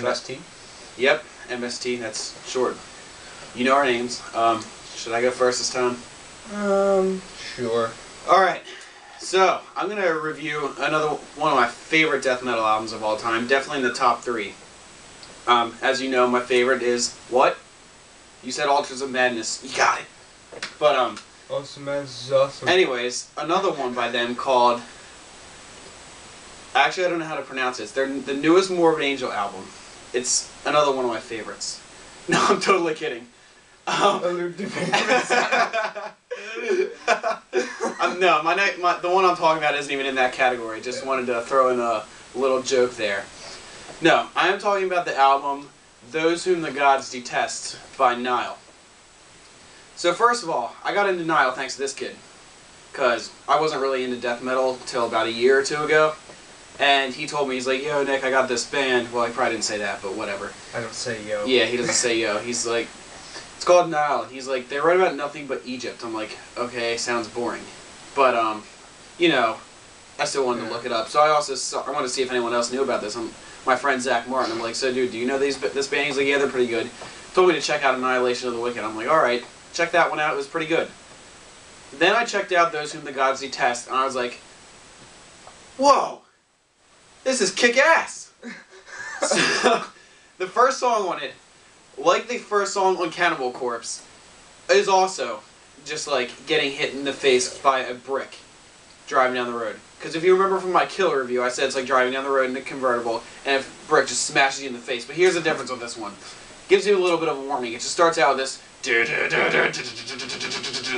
MST? Yep, MST, that's short. You know our names. Should I go first this time? Sure. Alright, so I'm going to review another one of my favorite death metal albums of all time. Definitely in the top 3. As you know, my favorite is what? You said Altars of Madness. You got it. But, Awesome, Madness is awesome. anyways, another one by them called... Actually, I don't know how to pronounce it. It's the newest Morbid Angel album. It's another one of my favorites. No, I'm totally kidding. No, the one I'm talking about isn't even in that category. Just wanted to throw in a little joke there. No, I am talking about the album Those Whom the Gods Detest by Nile. So first of all, I got into Nile thanks to this kid. Because I wasn't really into death metal until about a year or two ago. And he told me, he's like, yo, Nick, I got this band. Well, he probably didn't say that, but whatever. I don't say yo. Yeah, he doesn't say yo. He's like, it's called Nile. He's like, they write about nothing but Egypt. I'm like, okay, sounds boring. But, you know, I still wanted to look it up. So I wanted to see if anyone else knew about this. My friend Zach Martin, I'm like, so dude, do you know this band? He's like, yeah, they're pretty good. Told me to check out Annihilation of the Wicked. I'm like, alright, check that one out. It was pretty good. Then I checked out Those Whom the Gods Detest, and I was like, whoa! This is kick-ass! So, the first song on it, like the first song on Cannibal Corpse, is also just like getting hit in the face by a brick driving down the road. Because if you remember from my Kill review, I said it's like driving down the road in a convertible and a brick just smashes you in the face. But here's the difference with this one. Gives you a little bit of a warning. It just starts out with this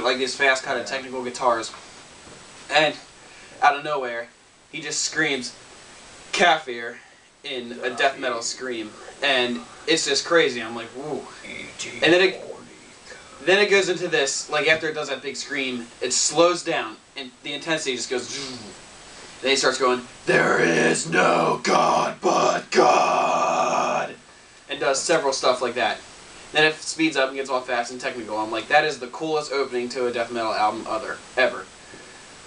like these fast kind of technical guitars. And out of nowhere, he just screams Kafir in a death metal scream, and it's just crazy. I'm like, woo. And then it goes into this, like after it does that big scream, it slows down, and the intensity just goes, then he starts going, there is no God but God, and does several stuff like that. Then it speeds up and gets all fast and technical. I'm like, that is the coolest opening to a death metal album ever.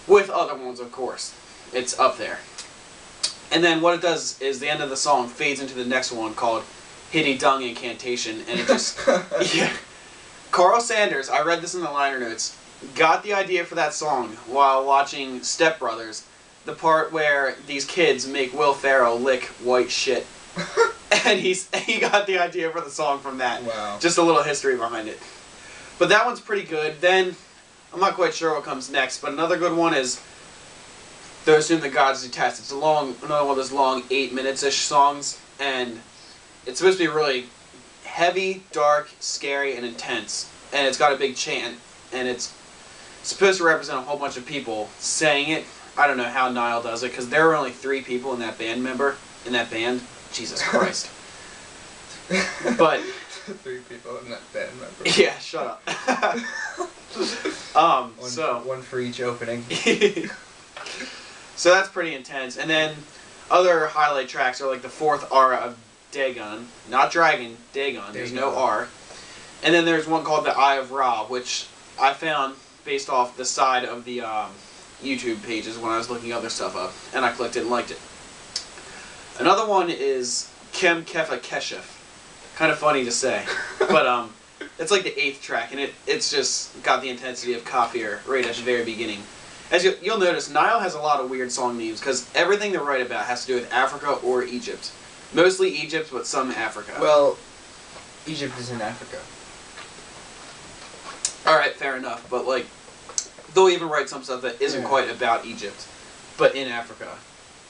With other ones, of course. It's up there. And then what it does is the end of the song fades into the next one called Hitty Dung Incantation, and it just... yeah. Carl Sanders, I read this in the liner notes, got the idea for that song while watching Step Brothers, the part where these kids make Will Ferrell lick white shit. And he got the idea for the song from that. Wow. Just a little history behind it. But that one's pretty good. Then, I'm not quite sure what comes next, but another good one is Those Whom the Gods Detest. It's another one of those long 8 minutes-ish songs, and it's supposed to be really heavy, dark, scary, and intense. And it's got a big chant, and it's supposed to represent a whole bunch of people saying it. I don't know how Nile does it, because there were only 3 people in that band. Jesus Christ. But 3 people in that band member. yeah, shut up. One for each opening. So that's pretty intense. And then other highlight tracks are like the 4th Aura of Dagon. Not Dragon, Dagon. There's no R. And then there's one called the Eye of Ra, which I found based off the side of the YouTube pages when I was looking other stuff up. And I clicked it and liked it. Another one is Kem Kefa Keshef. Kind of funny to say. But it's like the 8th track, and it's just got the intensity of Kafir right at the very beginning. As you'll notice, Nile has a lot of weird song names, because everything they write about has to do with Africa or Egypt. Mostly Egypt, but some Africa. Well, Egypt is in Africa. Alright, fair enough, but like, they'll even write some stuff that isn't quite about Egypt, but in Africa.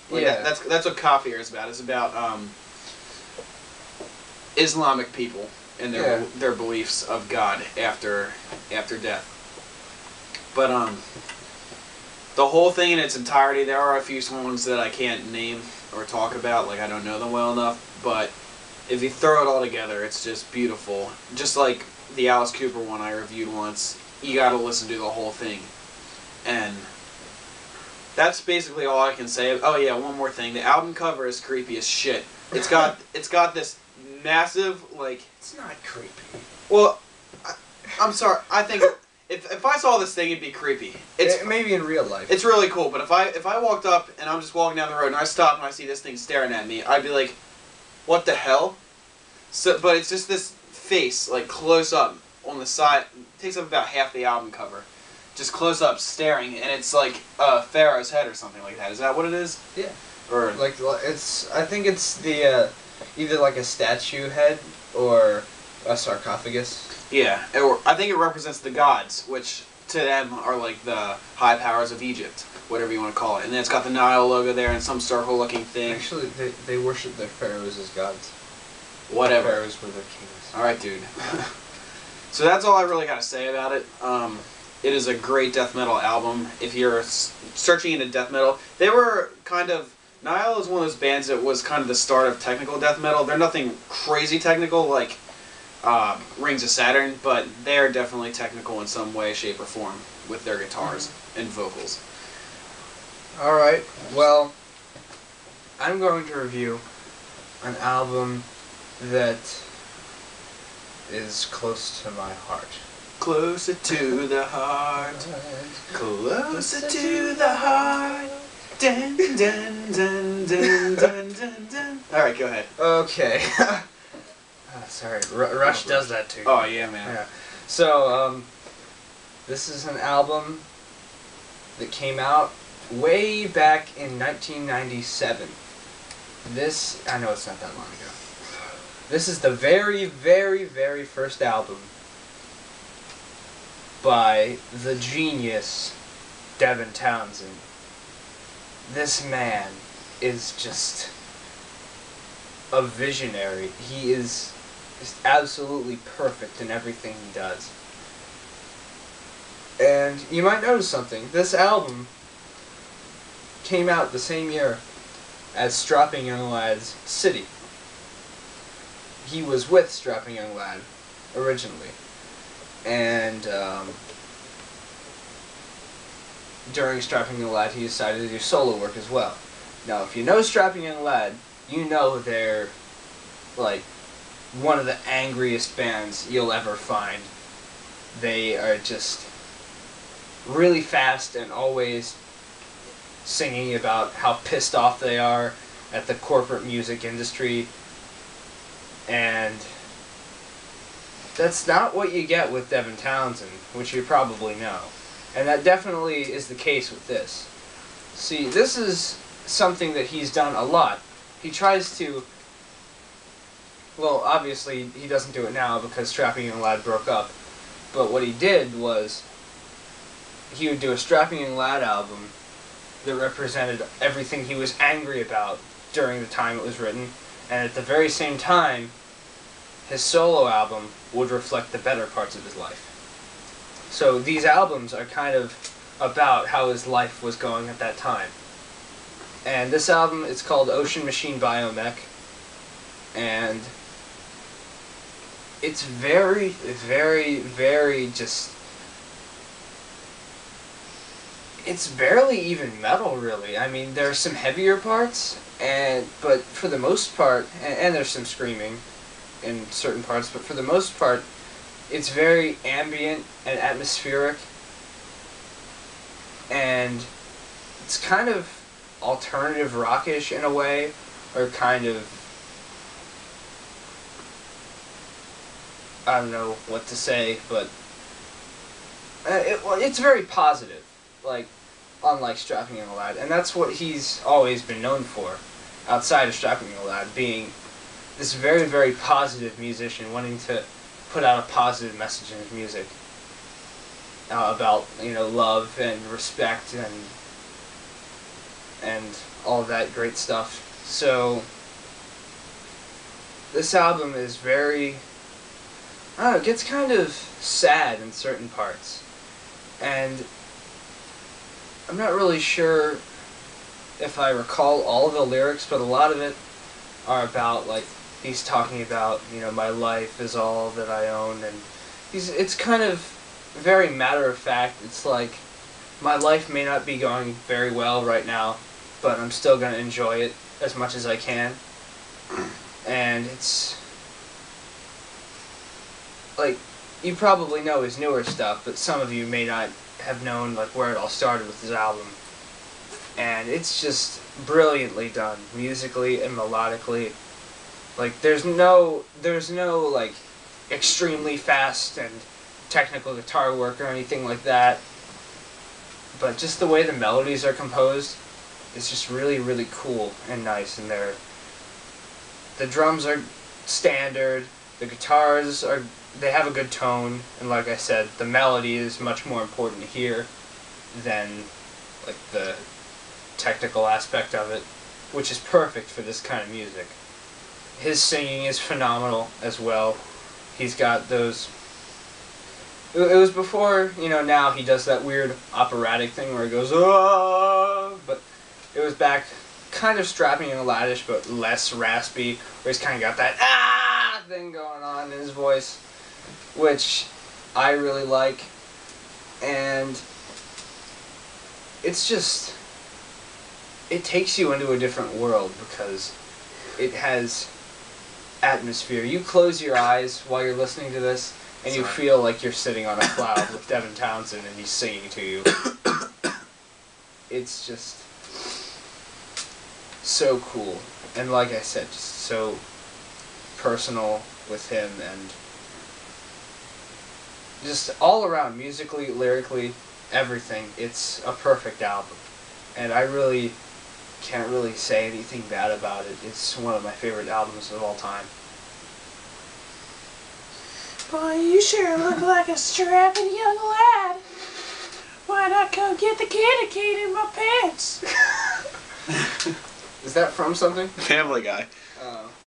Like that's what Kafir is about. It's about Islamic people and their beliefs of God after death. But the whole thing in its entirety, there are a few songs that I can't name or talk about, like I don't know them well enough, but if you throw it all together, it's just beautiful. Just like the Alice Cooper one I reviewed once, you gotta listen to the whole thing. And that's basically all I can say. Oh yeah, one more thing. The album cover is creepy as shit. It's got this massive, like... It's not creepy. Well, I'm sorry. I think if I saw this thing, it'd be creepy. Maybe in real life. It's really cool, but if I walked up and I'm just walking down the road and I stop and I see this thing staring at me, I'd be like, what the hell? So, but it's just this face, like close up on the side. It takes up about half the album cover. Just close up, staring, and it's like Pharaoh's head or something like that. Is that what it is? Yeah. Or Like it's, I think it's the either like a statue head or a sarcophagus. yeah, or I think it represents the gods, which to them are like the high powers of Egypt, whatever you want to call it. And then it's got the Nile logo there and some circle-looking thing. Actually, they worship their pharaohs as gods. Whatever. Pharaohs were their kings. All right, dude. So that's all I really got to say about it. It is a great death metal album. If you're searching into death metal, they were kind of... Nile is one of those bands that was kind of the start of technical death metal. They're nothing crazy technical like Rings of Saturn, but they're definitely technical in some way, shape, or form with their guitars and vocals. Alright, well, I'm going to review an album that is close to my heart. Closer to the heart, closer to the heart. Dun, dun, dun, dun, dun, dun, dun. Alright, go ahead. Okay. Sorry, Rush does that too. Oh, yeah, man. Yeah. So, this is an album that came out way back in 1997. This, I know it's not that long ago. This is the very, very, very first album by the genius Devin Townsend. This man is just a visionary. He is just absolutely perfect in everything he does. And you might notice something. This album came out the same year as Strapping Young Lad's City. He was with Strapping Young Lad originally. And during Strapping Young Lad, he decided to do solo work as well. Now, if you know Strapping Young Lad, you know they're like one of the angriest bands you'll ever find. They are just really fast and always singing about how pissed off they are at the corporate music industry. And that's not what you get with Devin Townsend, which you probably know. And that definitely is the case with this. See, this is something that he's done a lot. He tries to... Well, obviously, he doesn't do it now because Strapping Young Lad broke up. But what he did was, he would do a Strapping Young Lad album that represented everything he was angry about during the time it was written. And at the very same time, his solo album would reflect the better parts of his life. So these albums are kind of about how his life was going at that time. And this album is called Ocean Machine Biomech. And it's very, very, very just... It's barely even metal, really. I mean, there are some heavier parts, but for the most part, and there's some screaming in certain parts, but for the most part, it's very ambient and atmospheric, and it's kind of alternative rockish in a way, or kind of, I don't know what to say, but it's very positive, like, unlike Strapping Young Lad, and that's what he's always been known for, outside of Strapping Young Lad, being this very, very positive musician, wanting to put out a positive message in his music about, you know, love and respect and all of that great stuff. So this album is very, I don't know, it gets kind of sad in certain parts, and I'm not really sure if I recall all of the lyrics, but a lot of it are about, like, he's talking about, you know, my life is all that I own, and it's kind of very matter-of-fact. It's like, my life may not be going very well right now, but I'm still going to enjoy it as much as I can. And it's, like, you probably know his newer stuff, but some of you may not have known, like, where it all started with his album. And it's just brilliantly done, musically and melodically. Like there's no like extremely fast and technical guitar work or anything like that. But just the way the melodies are composed is just really, really cool and nice. And the drums are standard. The guitars they have a good tone, and like I said, the melody is much more important here than like the technical aspect of it, which is perfect for this kind of music. His singing is phenomenal as well. He's got those. It was before, now he does that weird operatic thing where he goes, oh, but it was back kind of strapping and laddish, but less raspy, where he's kind of got that thing going on in his voice, which I really like. And it's just, it takes you into a different world because it has atmosphere. You close your eyes while you're listening to this, and you feel like you're sitting on a cloud with Devin Townsend and he's singing to you. It's just so cool. And like I said, just so personal with him, and just all around, musically, lyrically, everything. It's a perfect album. And I really can't really say anything bad about it. It's one of my favorite albums of all time. Boy, you sure look like a strapping young lad. Why not come get the candy cane in my pants? Is that from something? Family Guy.